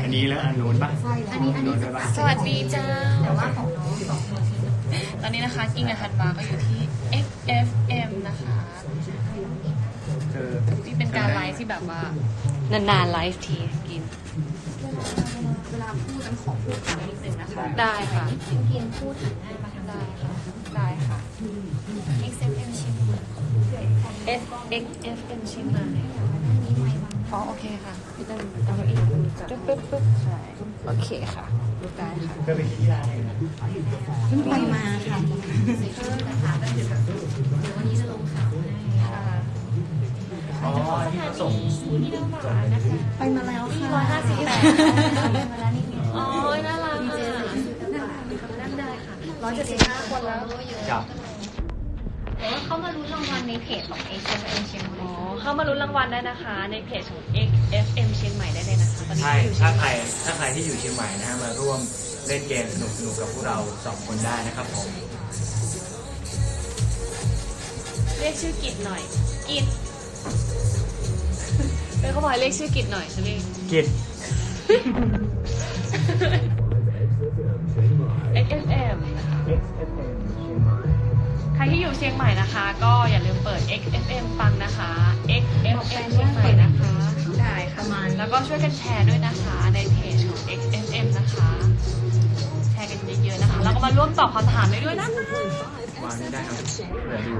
อันนี้แล้วอันนู้นปะอันนี้นู้นด้วยปะ สวัสดีเจ้า แต่ว่าของน้องสองคน ตอนนี้นะคะกิ้งกับธันวาก็อยู่ที่ XFM นะคะที่เป็นการไลฟ์ที่แบบว่านานๆไลฟ์ทีกิน เวลาพูดกันขอพูดถามนิดนึงนะคะ ได้ค่ะ กินพูดหันหน้ามาทาง ได้ค่ะ ได้ค่ะ XFM ชิม XFM ชิ้นมาอ๋อโอเคค่ะพี่เต้นเอาอีกปึ๊บใช่โอเคค่ะรูปได้ค่ะ เพื่อไปที่ร้านเลยนะ เพิ่งไปมาค่ะนะคะก็เดี๋ยววันนี้จะลงข่าวให้ ค่ะ อ๋อที่เขาส่ง พี่น้ำหวานนะคะ ไปมาแล้วค่ะ 158 มาแล้วนี่ อ๋อน่ารัก ดีเจ อ่ะ นั่งได้ค่ะ175 คนแล้ว จับ แต่ว่าเขามาลุ้นรางวัลในเพจของ XFM เชียงใหม่ อ๋อเข้ามาลุ้นรางวัลได้นะคะ ในเพจของ XFM เชียงใหม่ได้เลยนะคะตอนนี้ ใช่ อยู่ ถ้า เชียง ใค ให ร ม่ ถ้าใครที่อยู่เชียงใหม่นะฮะมาร่วมเล่นเกมสนุกกับพวกเรา2 คนได้นะครับผม เรียกชื่อกิจหน่อยกิจเป็นเขาบอกให้เรียกชื่อกิจหน่อยฉันเรียก กิจ XFM นะคะ XFM เชียงใหม่ ใครที่อยู่เชียงใหม่นะคะ ก็อย่าลืมเปิด XFM ฟังนะคะ XFM เชียงใหม่นะคะ ได้ค่ะมา แล้วก็ช่วยกันแชร์ด้วยนะคะในเพจของ XFM นะคะ แชร์กันเยอะๆนะคะ แล้วก็มาร่วมตอบคำถามได้ด้วยนะคะ วางไม่ได้ครับเดี๋ยวดู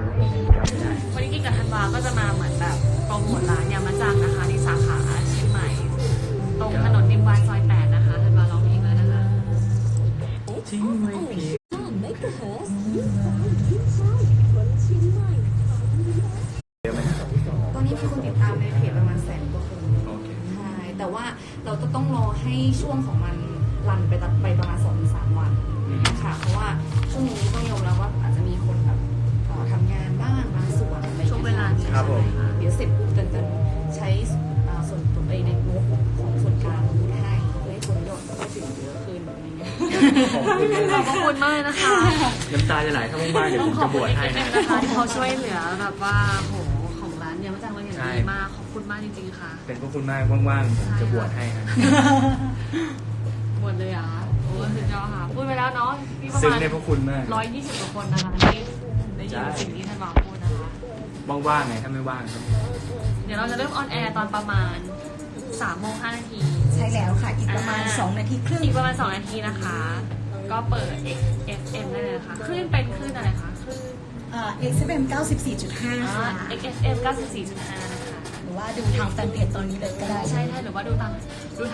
จำไม่ได้ วันนี้กิ๊กกับธันวาก็จะมาเหมือนแบบโปรโมทร้านยามาจังนะคะที่สาขาเชียงใหม่ ตรงถนนนิมวานซอย 8 นะคะธันวาร้องเพลงแล้วนะคะ ทิ้งไว้เพียง เยอะไหมครับ ตอนนี้มีคนติดตามในเพจประมาณ100,000 กว่าคน โอเค ใช่ แต่ว่าเราจะต้องรอให้ช่วงของมันรันไปประมาณ2-3 วันค่ะ เพราะว่าช่วงนี้ต้องยอมรับว่าอาจจะมีคนแบบทำงานบ้างบางส่วนอะไรอย่าง ช่วงเว เงี้ย ลา ใช่ ครับผม เดี๋ยวเสร็จปุ๊บกันใช้ส่วนตัวในงบของส่วนกลางพูดให้เพื่อให้คนยอดเข้าถึงเยอะขึ้นอะไรเงี้ย ขอบคุณมากนะคะ น้ำตาจะไหลถ้าว่างๆเดี๋ยว ต้ ผ อง ม ขอ จะ บบ คุ ว ณ ชให้ XFM นะ นะคะที่เขาช่วยเหลือแบบว่าโหของร้านยามาจังเราอย่าง ใช่ ดีมากขอบคุณมากจริงๆค่ะ เป็นพวกคุณมากว่างๆผมจะบวชให้ฮะ หมดเลยอ่ะโอ้สุดยอดค่ะพูดไปแล้วเนาะมีประ ซึ้ง มาณ ในพวกคุณมาก 120 กว่าคนนะคะที่ได้ยินสิ่งที่ท่านบอกพูดนะคะ ว่างๆไงถ้าไม่ว่างก็ เดี๋ยวเราจะเริ่มออนแอร์ตอนประมาณ3 โมง 5 นาที ใช่แล้วค่ะ อีกประมาณ2 นาทีครึ่ง อีกประมาณ 2 นาทีนะคะ ก็เปิด XFM ได้เลยนะคะคลื่นเป็นคลื่นอะไรคะคลื่น XFM 94.5 ค่ะ XFM 94.5 นะคะ หรือว่าดูทางแฟนเพจตอนนี้เลยก็ได้ ใช่หรือว่าดูท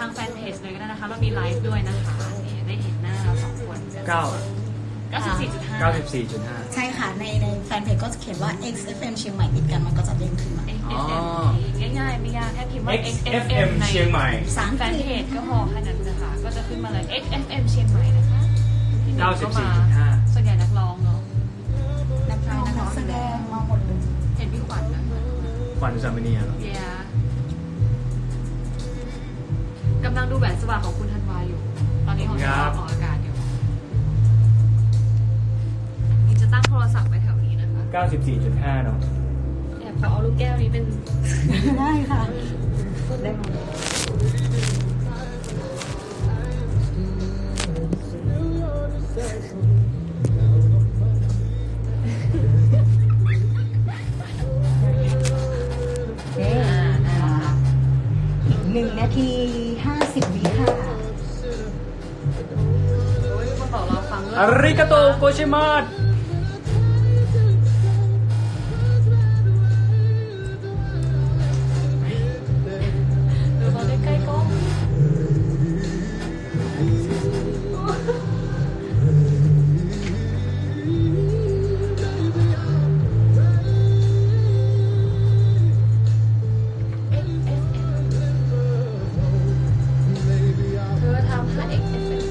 างแฟนเพจเลยก็ได้นะคะ เรามีไลฟ์ด้วยนะคะนี่ได้เห็นหน้าเรา2 คน 94.5 94.5 ใช่ค่ะ ในแฟนเพจก็จะเขียนว่า XFM เชียงใหม่ติดกันมันก็จะเด้งขึ้นมา XFM ง่ายๆไม่ยากแค่พิมพ์ว่า XFM ใน เชียงใหม่ แฟนเพจก็พอแค่นั้นนะคะ ก็จะขึ้นมาเลย XFM เชียงใหม่นะคะที่หนึ่งก็มาส่วนใหญ่นักร้องเนาะ นักแสดงมาหมดเลย เห็นพี่ขวัญนะ ขวัญอุสามณีเหรอ เบียร์กำลังดูแหวนสว่างของคุณธันวาอยู่ ตอนนี้ของเราออกอากาศอยู่นี่จะตั้งโทรศัพท์ไว้แถวนี้นะคะ 94.5 เนาะ แอบขอเอาลูกแก้วนี้เป็น ได้ค่ะได้ 1 นาที 50 วิค่ะ โอ้ยมีคนบอกเราฟังด้วย อาริกาโตโกชิมาส ดูเราได้ใกล้กล้องเธอทำผ่าน XFM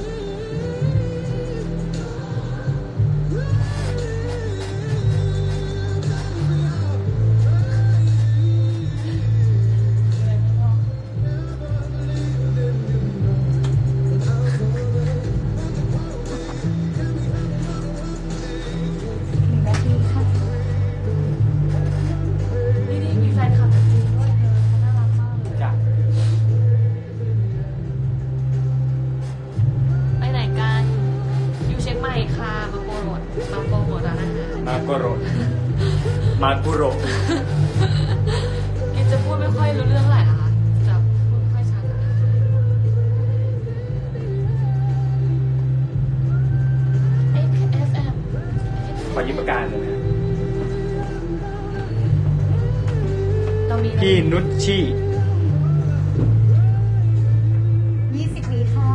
มากุโรมากุโร กินจะพูดไม่ค่อยรู้เรื่องเท่าไหร่นะคะจะพูดไม่ค่อยชัดอะ FM ขอยิ้มประกาศเลยนะ เรามี พี่นุชชี่ 20 วิค่ะ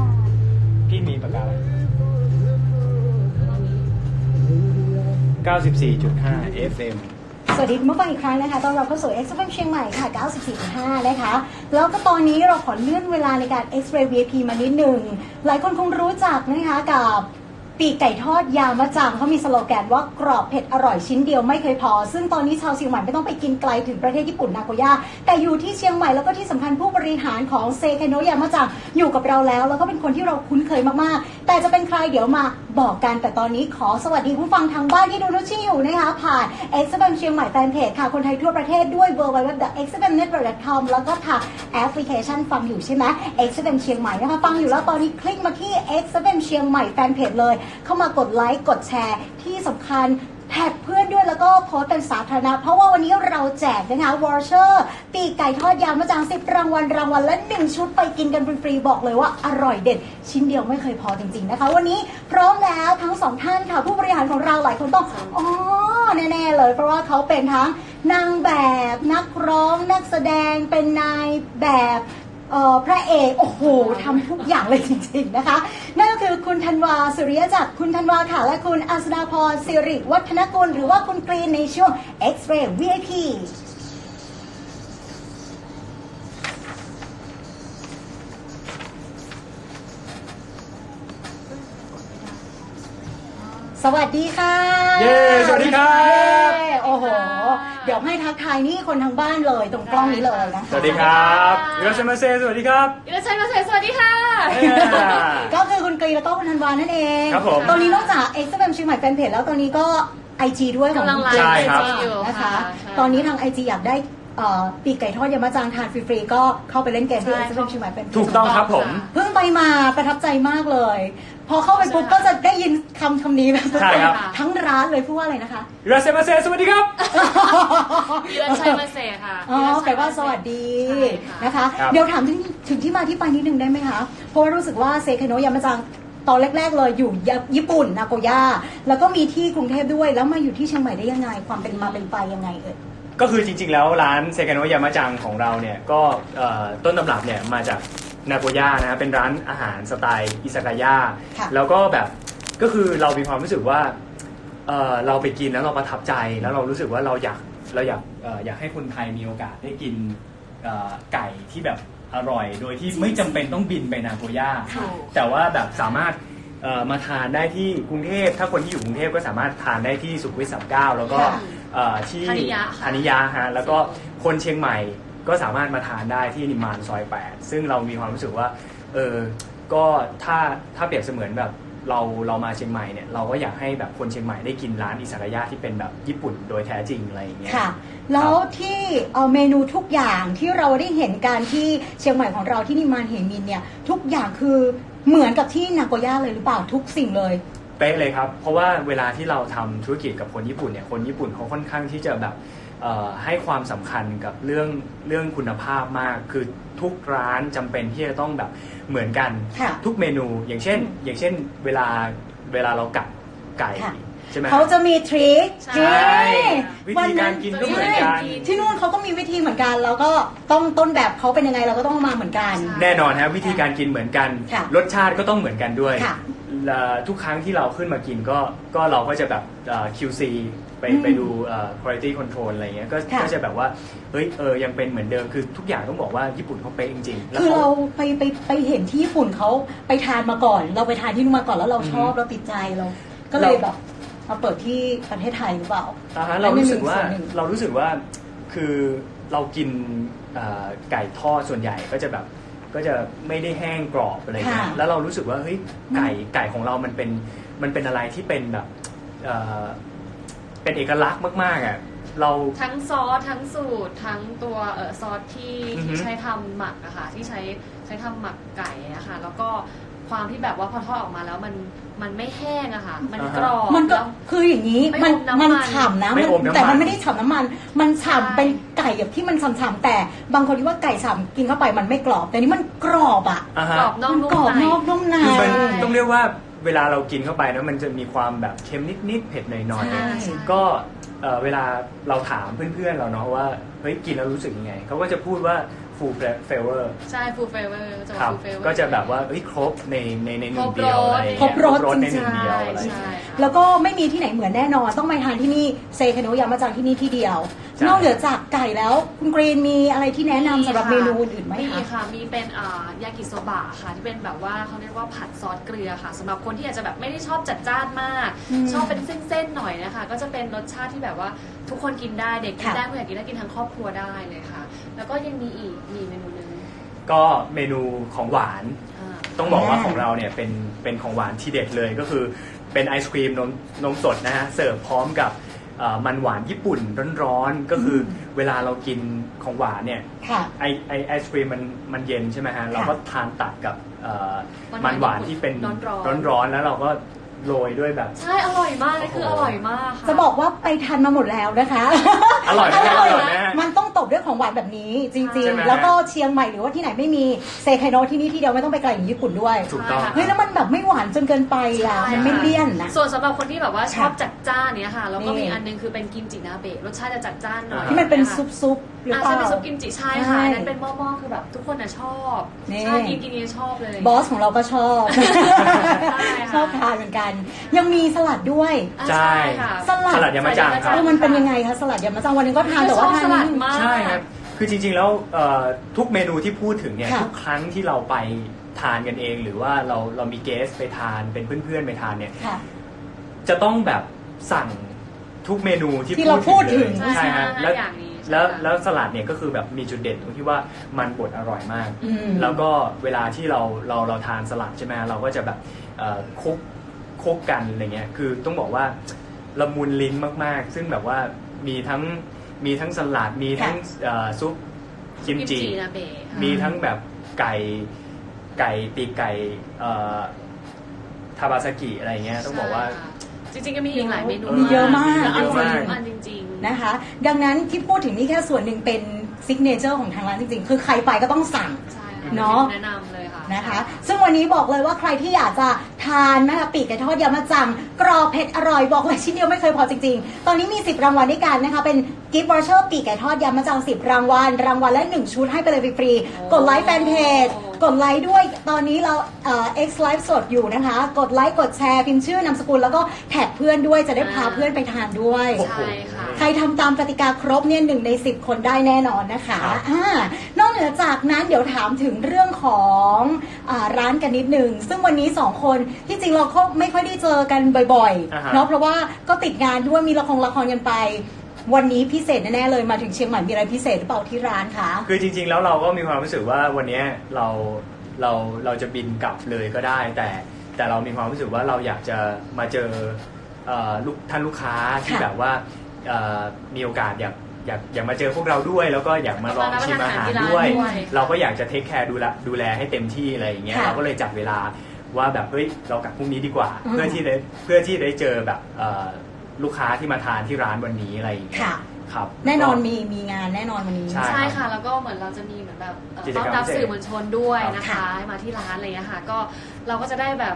พี่มีประกาศ 94.5 FM สวัสดีคุณผู้ฟังอีกครั้งนะคะต้อนรับเข้าสู่ XFM เชียงใหม่ค่ะ 94.5 นะคะ แล้วก็ตอนนี้เราขอเลื่อนเวลาในการ X-Ray VIP มานิดหนึ่ง หลายคนคงรู้จักนะคะกับปีกไก่ทอดยามะจังเขามีสโลแกนว่ากรอบเผ็ดอร่อยชิ้นเดียวไม่เคยพอ ซึ่งตอนนี้ชาวเชียงใหม่ไม่ต้องไปกินไกลถึงประเทศญี่ปุ่นนาโกย่าแต่อยู่ที่เชียงใหม่แล้วก็ที่สำคัญผู้บริหารของเซเคโนะยามะจังอยู่กับเราแล้วแล้วก็เป็นคนที่เราคุ้นเคยมากๆแต่จะเป็นใครเดี๋ยวมาบอกกันแต่ตอนนี้ขอสวัสดีผู้ฟังทางบ้านที่ดูนุชชี่อยู่นะคะผ่าน XFM เชียงใหม่แฟนเพจค่ะคนไทยทั่วประเทศด้วย www.xfmnetwork.com แล้วก็ทางแอปพลิเคชันฟังอยู่ใช่ไหม XFM เชียงใหม่นะคะฟังอยู่แล้วตอนนี้คลิกมาที่ XFM เชียงใหม่แฟนเพจเลยเข้ามากดไลค์กดแชร์ที่สำคัญแท็กเพื่อนด้วยแล้วก็โพสต์เป็นสาธารณะเพราะว่าวันนี้เราแจกนะคะวอร์เชอร์ปีกไก่ทอดยามะจัง10 รางวัลละ1ชุดไปกินกันฟรีๆบอกเลยว่าอร่อยเด็ดชิ้นเดียวไม่เคยพอจริงๆนะคะวันนี้พร้อมแล้วทั้งสองท่านค่ะผู้บริหารของเราหลายคนต้องแน่ๆเลยเพราะว่าเขาเป็นทั้งนางแบบนักร้องนักแสดงเป็นนายแบบพระเอกโอ้โหทำทุกอย่างเลยจริงๆนะคะนั่นก็คือคุณธันวาสุริยจักรคุณธันวาค่ะและคุณอัศดาพรสิริวัฒนกุลหรือว่าคุณกรีนในช่วง X-Ray VIP สวัสดีค่ะ เย้สวัสดีครับ เย้โอ้โหเดี๋ยวให้ทักทายนี่คนทางบ้านเลยตรงกล้องนี้เลยนะคะ สวัสดีครับอิโรชิมาเซสวัสดีครับ อิราชัยมาเสสวัสดีค่ะ ก็คือคุณกรีนแล้วก็คุณธันวานั่นเอง ครับผม ตอนนี้นอกจาก XFM เชียงใหม่แฟนเพจแล้วตอนนี้ก็ IG ด้วยของ กำลัง คุณ ไล กรี ฟ์ ใช่ครับ อยู่ นะคะ ใช่ ตอนนี้ทาง IG อยากได้ปีกไก่ทอดยามะจางทานฟรีๆก็เข้าไปเล่นเกมที่ ใช่ XFM เชียงใหม่แฟนเพจ ถูกต้องครับผม เพิ่งไปมาประทับใจมากเลย พอเข้าไปปุ๊บก็จะได้ยินคำนี้แบบ ใช่ครับ ทั้งร้านเลยพูดว่าอะไรนะคะ อิโรชิมาเซสวัสดีครับ อิราชัยมาเสค่ะ อ๋อแปลว่าสวัสดี ใช่ค่ะ นะคะ ครับ เดี๋ยวถามถึงที่มาที่ไปนิดนึงได้ไหมคะ เพราะว่ารู้สึกว่าเซเคโนะยามะจังตอนแรกๆเลยอยู่ญี่ปุ่นนาโกย่าแล้วก็มีที่กรุงเทพด้วยแล้วมาอยู่ที่เชียงใหม่ได้ยังไงความเป็นมาเป็นไปยังไงเอ่ย ก็คือจริงๆแล้วร้านเซกาโนะยามะจังของเราเนี่ยก็ต้นตำรับเนี่ยมาจากนาโกย่านะเป็นร้านอาหารสไตล์อิซากายะ ค่ะ แล้วก็แบบก็คือเรามีความรู้สึกว่าเราไปกินแล้วเราประทับใจแล้วเรารู้สึกว่าเราอยากให้คนไทยมีโอกาสได้กินไก่ที่แบบอร่อย โดยที่ไม่จำเป็นต้องบินไปนาโกย่า ถูก แต่ว่าแบบสามารถมาทานได้ที่กรุงเทพถ้าคนที่อยู่กรุงเทพก็สามารถทานได้ที่สุขุมวิท39แล้วก็ ค่ะ ที่ ธนิยะค่ะ ธนิยะฮะแล้วก็คนเชียงใหม่ก็สามารถมาทานได้ที่นิมมานซอย 8 ซึ่งเรามีความรู้สึกว่าก็ถ้าเปรียบเสมือนแบบเรามาเชียงใหม่เนี่ยเราก็อยากให้แบบคนเชียงใหม่ได้กินร้านอิซากายะที่เป็นแบบญี่ปุ่นโดยแท้จริงอะไรอย่างเงี้ย ค่ะ แล้วที่เมนูทุกอย่างที่เราได้เห็นการที่เชียงใหม่ของเราที่นิมานเหมินเนี่ยทุกอย่างคือเหมือนกับที่นาโกย่าเลยหรือเปล่าทุกสิ่งเลย เป๊ะเลยครับ เพราะว่าเวลาที่เราทำธุรกิจกับคนญี่ปุ่นเนี่ย คนญี่ปุ่นเขาค่อนข้างที่จะแบบให้ความสำคัญกับเรื่องคุณภาพมาก คือทุกร้านจำเป็นที่จะต้องแบบเหมือนกัน ค่ะ ทุกเมนู อย่างเช่นเวลาเรากัดไก่ ค่ะ ใช่ไหม เขาจะมีทริค ใช่ วิธีการกินก็เหมือนกัน ที่นู่นเขาก็มีวิธีเหมือนกัน แล้วก็ต้องต้นแบบเขาเป็นยังไงเราก็ต้องมาเหมือนกัน แน่นอนฮะวิธีการกินเหมือนกัน ค่ะ รสชาติก็ต้องเหมือนกันด้วย ค่ะ ทุกครั้งที่เราขึ้นมากินก็เราก็จะแบบQC ไปดูquality control อะไรเงี้ยก็ ค่ะ ก็จะแบบว่าเฮ้ยยังเป็นเหมือนเดิมคือทุกอย่างต้องบอกว่าญี่ปุ่นเขาเป๊ะจริงๆแล้ว คือ เขา เราไปเห็นที่ญี่ปุ่นเขาไปทานมาก่อน เราไปทานที่นู่นมาก่อนแล้วเราชอบ อืม เราติดใจเรา ก็เลยแบบมาเปิดที่ประเทศไทยหรือเปล่า เรารู้สึกว่า อันนี้เป็นส่วนหนึ่ง เรารู้สึกว่าคือเรากินไก่ทอดส่วนใหญ่ก็จะแบบก็จะไม่ได้แห้งกรอบอะไรเงี้ย ค่ะ แล้วเรารู้สึกว่าเฮ้ยไก่ของเรามันเป็นอะไรที่เป็นแบบเป็นเอกลักษณ์มากๆอ่ะเรา ทั้งซอสทั้งสูตรทั้งตัวซอสที่ อือฮึ ใช้ทำหมักอะค่ะที่ใช้ทำหมักไก่อะค่ะแล้วก็ ความที่แบบว่าพอทอดออกมาแล้วมันไม่แห้งอะค่ะมันกรอบ มันก็ แล้ว คืออย่างนี้ ไม่ มัน อมน้ำมัน มันฉ่ำนะ ไม่อมน้ำมัน แต่มันไม่ได้ฉ่ำน้ำมัน มันฉ่ำ ใช่ เป็นไก่แบบที่มันฉ่ำๆแต่บางคนคิดว่าไก่ฉ่ำกินเข้าไปมันไม่กรอบ แต่นี่มันกรอบอ่ะ อ่าฮะ กรอบนอก มัน นุ่ม กรอบ ใน นอกนุ่มใน คือมัน ใช่ ต้องเรียกว่าเวลาเรากินเข้าไปนะมันจะมีความแบบเค็มนิดๆเผ็ดหน่อย ใช่ ๆก็เวลาเราถามเพื่อนๆเราเนาะว่าเฮ้ยกินแล้วรู้สึกยังไงเขาก็จะพูดว่า full flavor ใช่ฟูลเฟเวอร์จะ ครับ ฟูลเฟเวอร์ ก็จะแบบว่าเฮ้ยครบในหนึ่ง ครบ เดียว รส อะไรอย่าง คร เงี้ บ ย รส ใน จริ ห งๆ นึ่งเดียวอะไรอย่าง ใช่ เงี้ย ค่ะ แล้วก็ไม่มีที่ไหนเหมือนแน่นอน ต้องไปทานที่นี่เซคาโนะยามาจังที่นี่ที่เดียว ใช่ นอกเหนือจากไก่แล้วคุณกรีนมีอะไรที่แนะนำสำหรับเมนูอื่นๆไหม มี คะ ค่ะ มีเป็นยากิโซบะค่ะที่เป็นแบบว่าเขาเรียกว่าผัดซอสเกลือค่ะสำหรับคนที่อาจจะแบบไม่ได้ชอบจัดจ้านมาก ชอบเป็นเส้นๆหน่อยนะคะก็จะเป็นรสชาติที่แบบว่าทุกคนกินได้เด็กกินได้ผู้ใหญ่กินได้กินทั้งครอบครัวได้เลยค่ะ แล้วก็ยังมีอีกมีเมนูหนึง ก็เมนูของหวาน อ่า ต้องบอกว่าของเราเนี่ยเป็นของหวานที่เด็ดเลยก็คือเป็นไอศครีมนมสดนะฮะเสิร์ฟพร้อมกับมันหวานญี่ปุ่นร้อนๆก็คือเวลาเรากินของหวานเนี่ย ค่ะ ไอศครีมมันเย็นใช่ไหมฮะเราก็ทานตัดกับมันหวานที่เป็น ร้อนๆ ร้อนๆแล้วเราก็โรยด้วยแบบ ใช่อร่อยมากเลยคืออร่อยมากค่ะ จะบอกว่าไปทานมาหมดแล้วนะคะ อร่อยไหม อร่อย อร่อยไหม มันต้องตบด้วยของหวานแบบนี้จริง ใช่ไหม ๆ แล้วก็เชียงใหม่หรือว่าที่ไหนไม่มีเซไคโนะที่นี่ที่เดียวไม่ต้องไปไกลอย่างญี่ปุ่นด้วย ถูกต้อง ใช่ค่ะ เฮ้ยแล้วมันแบบไม่หวานจนเกินไปอ่ะ ใช่ มันไม่เลี่ยนนะ ส่วนสำหรับคนที่แบบว่าชอบ ค่ะ จัดจ้านเนี่ยค่ะแล้วก็ นี่ มีอันนึงคือเป็นกิมจินาเบะรสชาติจะจัดจ้านหน่อย ที่มันเป็น ค่ะ ซุปหรือเป ใช่ ล่า เป็นซุปกิมจิใช่ ใช่ ค่ะอันนั้นเป็นหม้อๆคือแบบทุกคนน่ะชอบ นี่ ใช่กินชอบเลย บอสของเราก็ชอบ ใช่ค่ะ ชอบทานเหมือนกัน ยังมีสลัดด้วย อ่ะ ใช่ ค่ะ สลัด สลัดยามาจังครับ มันเป็นยังไงคะสลัดยามาจังวันนึงก็ทานแต่ว่า ชอบ ทาน สลัดมาก ใช่ครับ คือจริงๆ แล้วทุกเมนูที่พูดถึงเนี่ย ค่ะ ทุกครั้งที่เราไปทานกันเอง หรือว่าเรามีเกสไปทานเป็นเพื่อนๆไปทานเนี่ย ค่ะ จะต้องแบบสั่งทุกเมนูที่ ที่เราพูดถึง เลย ใช่ ฮะ แล้ แล้ว ว อย่างนี้ แล้วสลัดเนี่ยก็คือแบบมีจุดเด่นตรงที่ว่ามันบดอร่อยมาก อืม แล้วก็เวลาที่เราทานสลัดใช่ไหมเราก็จะแบบคลุกกันอะไรเงี้ยคือต้องบอกว่าละมุนลิ้นมากๆ ซึ่งแบบว่ามีทั้งสลัดมีทั้งซุปกิมจิ นาเบะค่ะ มีทั้งแบบไก่ปีกไก่ทาบาซากิอะไรเงี้ยต้องบอกว่า ใช่ค่ะจริงๆก็มีอีกหลายเมนู มีเยอะมาก แล้วอร่อย เยอะมาก ทุกอันจริงๆ นะคะ ดังนั้นที่พูดถึงนี่แค่ส่วนหนึ่งเป็นซิกเนเจอร์ของทางร้านจริงๆ คือใครไปก็ต้องสั่ง ใช่ค่ะ เนาะ แนะนำเลยค่ะ นะคะ ซึ่งวันนี้บอกเลยว่าใครที่อยากจะทานนะคะปีกไก่ทอดยามาจังกรอบเผ็ดอร่อยบอกเลยชิ้นเดียวไม่เคยพอจริงๆ ตอนนี้มี 10 รางวัลด้วยกันนะคะเป็นกิฟต์วอเชอร์ปีกไก่ทอดยามาจัง10 รางวัลละ1ชุดให้ไปเลยฟรีๆกดไลค์แฟนเพจกดไลค์ด้วยตอนนี้เราX Live สดอยู่นะคะ กดไลค์กดแชร์พิมพ์ชื่อนามสกุลแล้วก็แท็กเพื่อนด้วยจะได้พาเพื่อนไปทานด้วย ใช่ค่ะ ใครทำตามกติกาครบเนี่ย1 ใน 10 คนได้แน่นอนนะคะ ครับ นอกเหนือจากนั้นเดี๋ยวถามถึงเรื่องของร้านกันนิดนึงซึ่งวันนี้2คนที่จริงเราก็ไม่ค่อยได้เจอกันบ่อย อ่าฮะ ๆเนาะเพราะว่าก็ติดงานด้วยมีละครกันไป วันนี้พิเศษแน่ๆเลยมาถึงเชียงใหม่มีอะไรพิเศษหรือเปล่าที่ร้านคะ คือจริงๆ แล้วเราก็มีความรู้สึกว่าวันเนี้ยเราจะบินกลับเลยก็ได้ แต่เรามีความรู้สึกว่าเราอยากจะมาเจอท่านลูกค้าที่ ค่ะ แบบว่ามีโอกาสอยากมาเจอพวกเราด้วย แล้วก็อยากมาลองชิมอาหารด้วย เราก็อยากจะเทคแคร์ดูแลให้เต็มที่อะไรอย่างเงี้ย ค่ะ เราก็เลยจัดเวลาว่าแบบเฮ้ยเรากลับพรุ่งนี้ดีกว่า อืม เพื่อที่ได้เจอแบบลูกค้าที่มาทานที่ร้านวันนี้อะไรอย่างเงี้ย ค่ะ ครับ แน่นอนมีงานแน่นอนวันนี้ ใช่ ใช่ค่ะ แล้วก็เหมือนเราจะมีเหมือนแบบ กิจ ต้อก น รรม รับ พิเศษ สื่อมวลชนด้วยนะ ค่ะ คะให้มาที่ร้านอะไรอย่างเงี้ยค่ะ ก็เราก็จะได้แบบ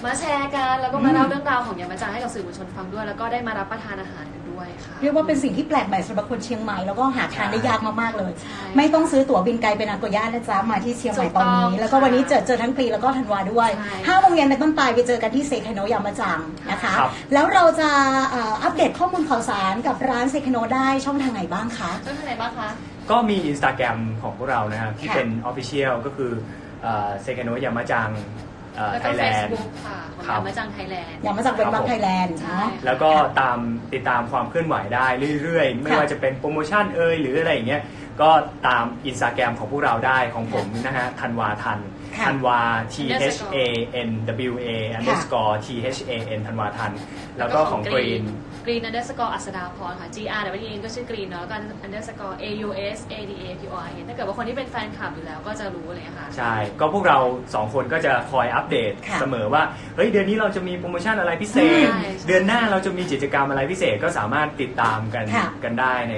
มาแชร์กันแล้วก็มาเล่าเรื่องราวของยามาจังให้กับสื่อมวลชนฟังด้วย แล้วก็ได้มารับประทานอาหารกันด้วยค่ะ เรียกว่าเป็นสิ่งที่แปลกใหม่สำหรับคนเชียงใหม่แล้วก็หาทานได้ยากมากๆเลย ใช่ ไม่ต้องซื้อตั๋วบินไกลไปนาโกย่านะจ๊ะมาที่เชียงใหม่ตอนนี้ ถูกต้อง แล้วก็วันนี้เจอทั้งกรีแล้วก็ธันวาด้วย ใช่ 5 โมงเย็นเป็นต้นไปไปเจอกันที่เซคโนะยามาจังนะคะ ครับ แล้วเราจะอัปเดตข้อมูลข่าวสารกับร้านเซคโนะได้ช่องทางไหนบ้างคะ ช่วยทางไหนบ้างคะ ก็มี Instagram ของพวกเรานะครับที่ ค่ะ เป็น Official ก็คือเซคโนะยามาจัง แล้ว ไท ก็ ยแลนด์ Facebook ค่ะของ ครับ ยามาจังไทยแลนด์ ยามาจังเป็นบักไทยแลนด์ ใช่ เนาะ แล้วก็ติดตามความเคลื่อนไหวได้เรื่อยๆ ไม่ว่าจะเป็นโปรโมชั่นหรืออะไรอย่างเงี้ยก็ตาม Instagram ของพวกเราได้ของผมนะฮะธันวาทัน ค่ะ ธันวา THANWA _THAN ธันวาทันแล้วก็ของกรีน green underscore อัศดาพรค่ะ GRWN ก็ชื่อ green เนาะแล้วก็ underscore AUSADAPORN ถ้าเกิดว่าคนที่เป็นแฟนคลับอยู่แล้วก็จะรู้เลยค่ะ ใช่ ก็พวกเรา2คนก็จะคอยอัปเดต ค่ะ เสมอว่าเฮ้ยเดือนนี้เราจะมีโปรโมชั่นอะไรพิเศษ ใช่ เดือนหน้าเราจะมีกิจกรรมอะไรพิเศษก็สามารถติดตามกัน ค่ะ กันได้ใ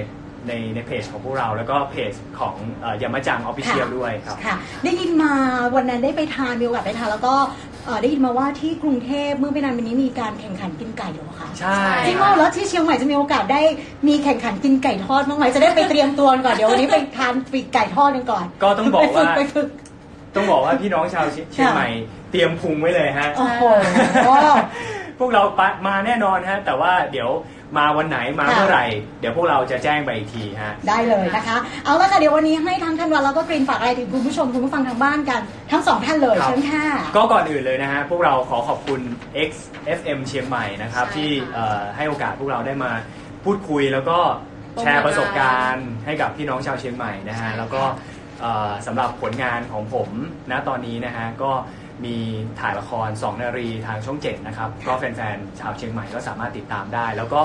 นเพจของพวกเราแล้วก็เพจของยามาจังออฟฟิเชียลด้วยครับ ค่ะ ได้ยินมาวันนั้นได้ไปทานมีโอกาสไปทานแล้วก็ได้ยินมาว่าที่กรุงเทพเมื่อไม่นานมานี้มีการแข่งขันกินไก่เหรอคะ ใช่ จริงเหรอแล้วที่เชียงใหม่จะมีโอกาสได้มีแข่งขันกินไก่ทอดบ้างไหมจะได้ไปเตรียมตัวก่อนเดี๋ยววันนี้ไปทานปีกไก่ทอดกันก่อน ก็ต้องบอกว่า ไปฝึก ต้องบอกว่าพี่น้องชาวเชียงใหม่เตรียมพุงไว้เลยฮะ โอ้โห พวกเรามาแน่นอนฮะแต่ว่าเดี๋ยวมาวันไหนมาเมื่อไหร่เดี๋ยวพวกเราจะแจ้งไปอีกทีฮะ ได้เลยนะคะ เอาละค่ะเดี๋ยววันนี้ให้ทั้งธันวาแล้วก็กรีนฝากอะไรถึงคุณผู้ชมคุณผู้ฟังทางบ้านกันทั้งสองท่านเลย ครับ เชิญค่ะ ก็ก่อนอื่นเลยนะฮะพวกเราขอขอบคุณ XFM เชียงใหม่นะครับ ใช่ ที่ ค่ะ ให้โอกาสพวกเราได้มาพูดคุยแล้วก็แชร์ประสบการณ์ให้กับพี่น้องชาวเชียงใหม่นะฮะแล้วก็สำหรับผลงานของผมณตอนนี้นะฮะก็มีถ่ายละคร2 นารีทางช่อง 7 นะครับก็แฟนๆชาวเชียงใหม่ก็สามารถติดตามได้ แล้วก็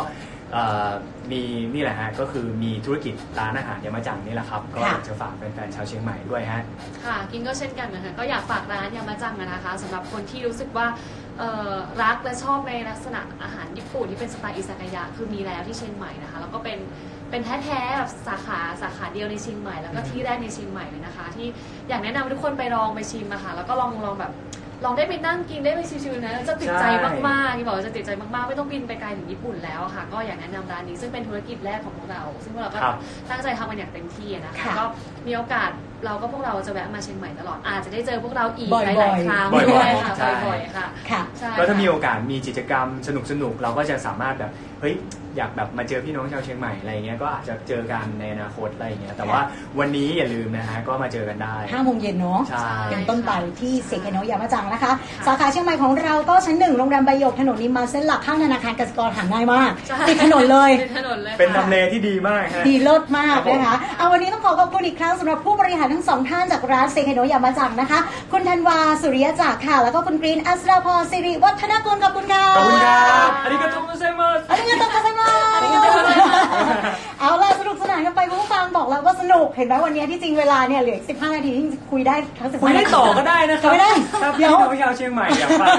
มีนี่แหละฮะก็คือมีธุรกิจร้านอาหารยามาจังนี่แหละครับก็อยากจะฝากแฟนๆชาวเชียงใหม่ด้วยฮะ ค่ะกินก็เช่นกันนะคะก็อยากฝากร้านยามาจังนะคะสำหรับคนที่รู้สึกว่ารักและชอบในลักษณะอาหารญี่ปุ่นที่เป็นสไตล์อิซากายะคือมีแล้วที่เชียงใหม่นะคะแล้วก็เป็นแท้ๆแบบสาขาเดียวในเชียงใหม่แล้วก็ที่แรกในเชียงใหม่เลยนะคะ ที่อยากแนะนำให้ทุกคนไปลองไปชิมอะค่ะแล้วก็ลองแบบลองได้ไปนั่งกินได้ไปชิวๆนะจะติดใจมากๆที่บอกว่าจะติดใจมากๆไม่ต้องบินไปไกลถึงญี่ปุ่นแล้วอะค่ะก็อยากแนะนำร้านนี้ซึ่งเป็นธุรกิจแรกของพวกเรา ซึ่งพวกเราก็ ครับ ตั้งใจทำกันอย่างเต็มที่อะนะคะ ค่ะ ก็มีโอกาสพวกเราจะแวะมาเชียงใหม่ตลอดอาจจะได้เจอพวกเราอีก บ่อยๆ หลายๆครั้ง บ่อยๆ ด้วยค่ะ ใช่ บ่อยๆค่ะ ค่ะ ใช่ ก็ถ้ามี ค่ะ โอกาสมีกิจกรรมสนุกๆเราก็จะสามารถแบบเฮ้ยอยากแบบมาเจอพี่น้องชาวเชียงใหม่อะไรเงี้ยก็อาจจะเจอกันในอนาคตอะไรเงี้ยแต่ว่าวันนี้อย่าลืมนะฮะก็มาเจอกันได้ 5 โมงเย็นเนาะ ใช่ เป็นต้นไปที่เซเคโนะยามาจังนะคะ สาขาเชียงใหม่ของเราก็ชั้น 1 โรงแรมใบหยกถนนนิมมานเส้นหลักข้างธนาคารกสิกรหาง่ายมาก ใช่ ติดถนนเลย ติดถนนเลย เป็น ค่ะ ทำเลที่ดีมากฮะ ดีเลิศมาก ครับผม นะคะ เอาวันนี้ต้องขอบคุณอีกครั้งสำหรับผู้บริหารทั้งสองท่านจากร้านเซเคโนะยามาจังนะคะ คุณธันวาสุริยจักรค่ะ แล้วก็คุณกรีนอัศราพรสิริวัฒนกุลขอบคุณค่ะ ขอบคุณครับอันนี้ก็ต้องเซมัส อันนี้ก็ต้องขอบคุณมากเอาล่ะสนุกสนานกันไปคุณผู้ฟังบอกแล้วว่าสนุกเห็นไหมวันนี้ที่จริงเวลาเนี่ยเหลือ15 นาทีที่คุยได้ทั้ง15 คุยได้ต่อก็ได้นะครับ ไม่ได้ ถ้าพี่ เดี๋ยว น้องชาวเชียงใหม่อยากฟัง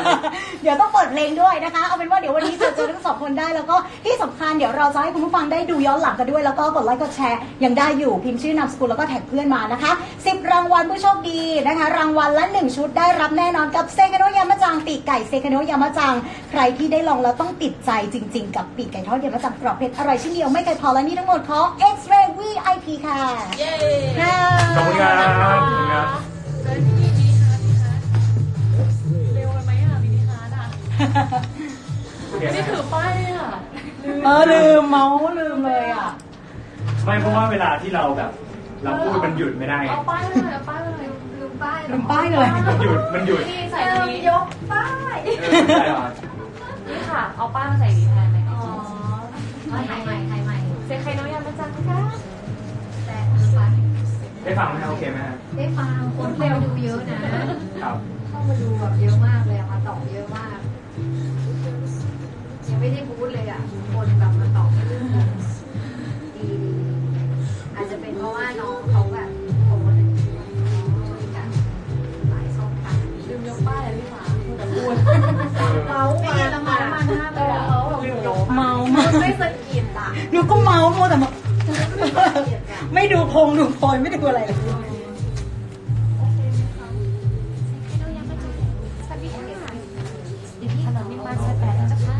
เดี๋ยวต้องเปิดเพลงด้วยนะคะ เอาเป็นว่าเดี๋ยววันนี้เจอทั้งสองคนได้แล้วก็ที่สำคัญเดี๋ยวเราจะให้คุณผู้ฟังได้ดูย้อนหลังกันด้วยแล้วก็กดไลค์กดแชร์ยังได้อยู่พิมพ์ชื่อนามสกุลแล้วก็แท็กเพื่อนมานะคะ10 รางวัลผู้โชคดีนะคะ รางวัลละ1 ชุดได้รับแน่นอนกับเซคาโนะยามาจังปีกไก่เซคาโนะยามาจังใครที่ได้ลองแล้วต้องติดใจจริง ๆ กับปีกไก่ทอดยามาจังกรอบเผ็ดอร่อยชิ้นเดียวไม่ไกลพอและนี่ทั้งหมดของ X-Ray VIP ค่ะ เย้ ค่ะ ขอบคุณครับขอบคุณครับ เจอที่มินิฮาร์ดเร็วไปไหมอ่ะมินิฮาร์ดอ่ะไม่ได้ถือป้ายเลยอ่ะ ลืมเมาส์ลืมเลยอ่ะ ไม่เพราะว่าเวลาที่เราแบบเราพูดมันหยุดไม่ได้ไง เอาป้ายเลยเอาป้ายเลยลืมป้าย ลืมป้ายเลย มันหยุด นี่ใส่นี้ ยกป้าย ใช่หรอ นี่ค่ะ เอาป้ายมาใส่นี้แทนเลย อ๋อถ่ายใหม่ถ่ายใหม่ เซคไคโนะยามาจังนะคะ แต่ฟัง ได้ฟังไหมครับโอเคไหมฮะ ได้ฟังคนเข้ามาดูเยอะนะ ครับ เข้ามาดูแบบเยอะมากเลยอะมาตอบเยอะมาก ยังไม่ได้พูดเลยอ่ะ คนแบบมาตอบเรื่องดีอาจจะเป็นเพราะว่าน้องเขาแบบโพสต์ช่วยกันหลายช่องทาง ลืมยกป้ายเลยพี่ฟ้าแต่พูด เราไม่ยินละมาหน้าไปแล้วเขาแบบยก เมาส์มาก ไม่สะกิดอ่ะ หนูก็เมาส์มัวแต่มา ไม่สะกิดอ่ะ ไม่ดูพงดูพลอยไม่ดูอะไรเลย สวัสดีค่ะเดี๋ยวพี่ถนนนิมมานซอย8แล้วจ้ะค่ะ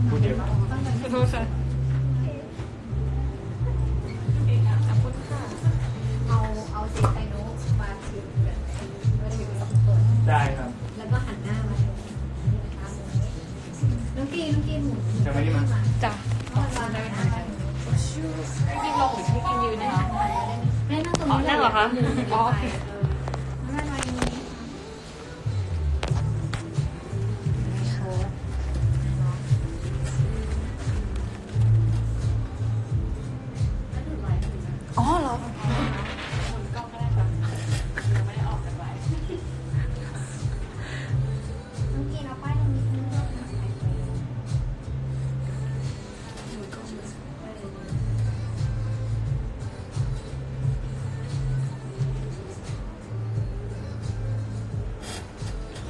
พูดเยอะ ขอโทษค่ะขอบคุณค่ะ เอาเซไคโนะมาชิมกันมาชิมสองคน ได้ครับ แล้วก็หันหน้ามาน้องกีหมุน จะไม่ได้มา จ้ะ วางได้ไหมคะ พี่ลงหรือพี่กินยืนนะคะ แม่นั่งตรง อ๋อ นี้ นั่งเหรอคะอ๋อโอเค แม่มาตรงนี้ อ๋อเหรอ ค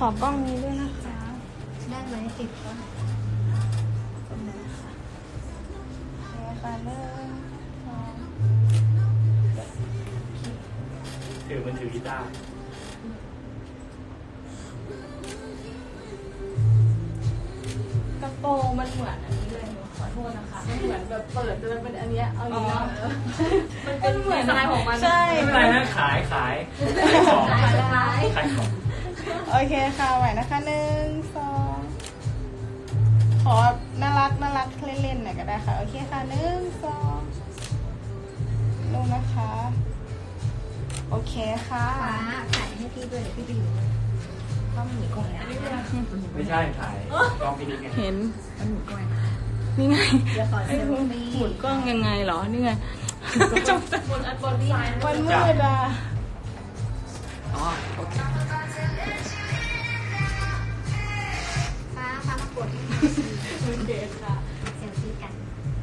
อกล้องนี้ด้วยนะคะ ได้ไหมติดปะ นี่ค่ะ1 2 มันถือกีตาร์ กระโปรงมันเหมือนอันนี้เลยหนูขอโทษนะคะมันเหมือนแบบเปิดจนมันเป็นอันเนี้ยเอาอย่างนี้เนาะมันเป็นเหมือนอะไรของมัน ใช่ ไม่เป็นไรนะขายของ ขาย ขายของ โอเคค่ะไหวนะคะ1 2ขอน่ารักเล่นๆหน่อยก็ได้ค่ะโอเคค่ะ1 2ลงนะคะโอเคค่ะ ฟ้าถ่ายให้พี่ด้วยเดี๋ยวพี่ไปอยู่ต้องหนีก่อนนะ ไม่ใช่ขายกล้องพินิจไง เห็น ต้องหนีก่อน นี่ไง เดี๋ยวขอเซ ไอ้ ล หมุน ฟี่ กล้องยังไงเหรอนี่ไงจบ บนซ้าย มันมืดอ่ะ อ๋อโอเค ฟ้ามากด โอเคค่ะ เซลฟี่กัน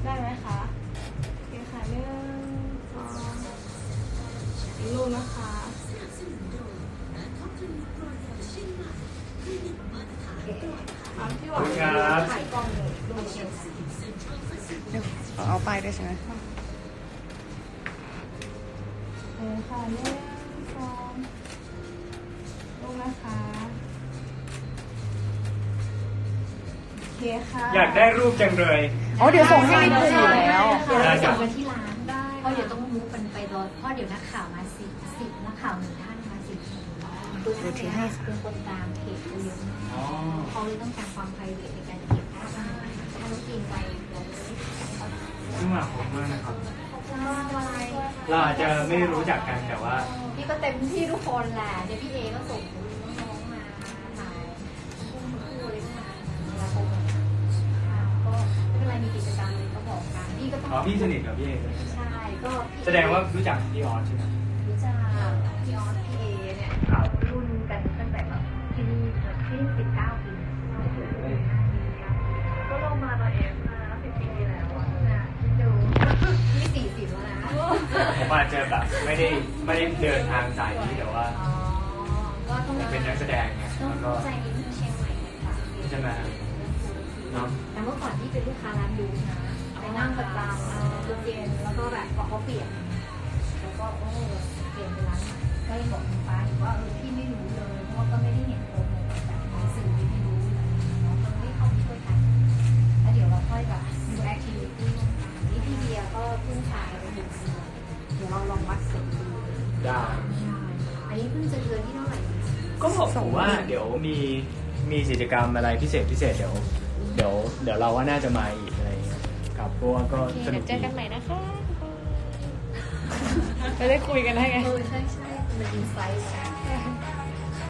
ได้ไหมคะโอเคค่ะ1 2ลูกนะคะ พี่ห ข วั อบ ง คุณครับ ถ่ายกล้องเลย เอาไปด้วยใช่ไหมโอเคค่ะ1 2ลูกนะคะโอเคค่ะ อยากได้รูปจังเลย อ๋อเดี๋ยวส่งให้ในกลุ่มอยู่แล้ว เดี๋ยว ได้ เรา จ้ะ ส่งกันที่ร้าน ได้ เพราะเดี๋ยวต้องมุกกันไปรอเพราะเดี๋ยวนักข่าวมา10นักข่าว1 ท่านมา10ตัวท่านเนี่ยเป็นคนตามเพจเยอะมาก อ๋อ เขาเลยต้องการความไพรเวทในการเก็บภาพอาหารถ้าเรากินไปเราจะไม่ได้เขา ซึ่งหลักผมมากนะครับ มากมาย เราอาจจะไม่รู้จักกันแต่ว่า พี่ก็เต็มที่ทุกคนแหละเดี๋ยวพี่เอก็ส่งน้องๆมาถ่ายคู่อะไรก็มาเวลาโปรโมทก็ไม่เป็นไรมีกิจกรรมอะไรก็บอกกันพี่ก็ต้อง อ๋อพี่สนิทกับพี่เอด้วย ใช่ก็พี่ แสดงว่ารู้จักพี่ออสใช่ไหม รู้จักพี่ออสพี่เอเนี่ย ครับ รุ่นกันตั้งแต่แบบที่นี่19 ปีก็ลงมาตอนเอฟมา10 ปีแล้วอ่ะดูที่40แล้วนะ ผมอาจจะแบบไม่ได้เดินทางสายนี้แต่ว่า ก็ต้อง เป็นนักแสดงไง ต้อง แล้วก็ เข้าใจนิดนึงเชียงใหม่ค่ะ ใช่ไหมเนาะ แต่เมื่อก่อนที่เป็นลูกค้าร้านดูนะไปนั่งประจำทุกเย็นแล้วก็แบบพอเขาเปลี่ยนแล้วก็เปลี่ยนไปร้านใหม่ก็เลยบอกคุณฟ้าอีกว่าพี่ไม่รู้เลยเพราะว่าก็ไม่ได้เห็นโปรโมทแบบในสื่อไม่รู้อะไรอย่างเงี้ยเนาะก็ไม่เข้ามาช่วยกันแล้วเดี๋ยวเราค่อยแบบดูแอคทิวิตี้นี่พี่เบียร์ก็เพิ่งถ่ายไปถึงเดี๋ยวเราลองวัดเสร็จดู ได้ ใช่อันนี้เพิ่งจะเดือนที่เท่าไหร่ ก็บอกผมว่าเดี๋ยวมีกิจกรรมอะไรพิเศษเดี๋ยวเราว่าน่าจะมาอีกอะไรอย่างเงี้ยครับเพราะว่าก็ โอเค สนุ เดี๋ย ก วเจ ดี อกันใหม่นะคะไม่ได้คุยกันได้ไง ใช่มันอินไซต์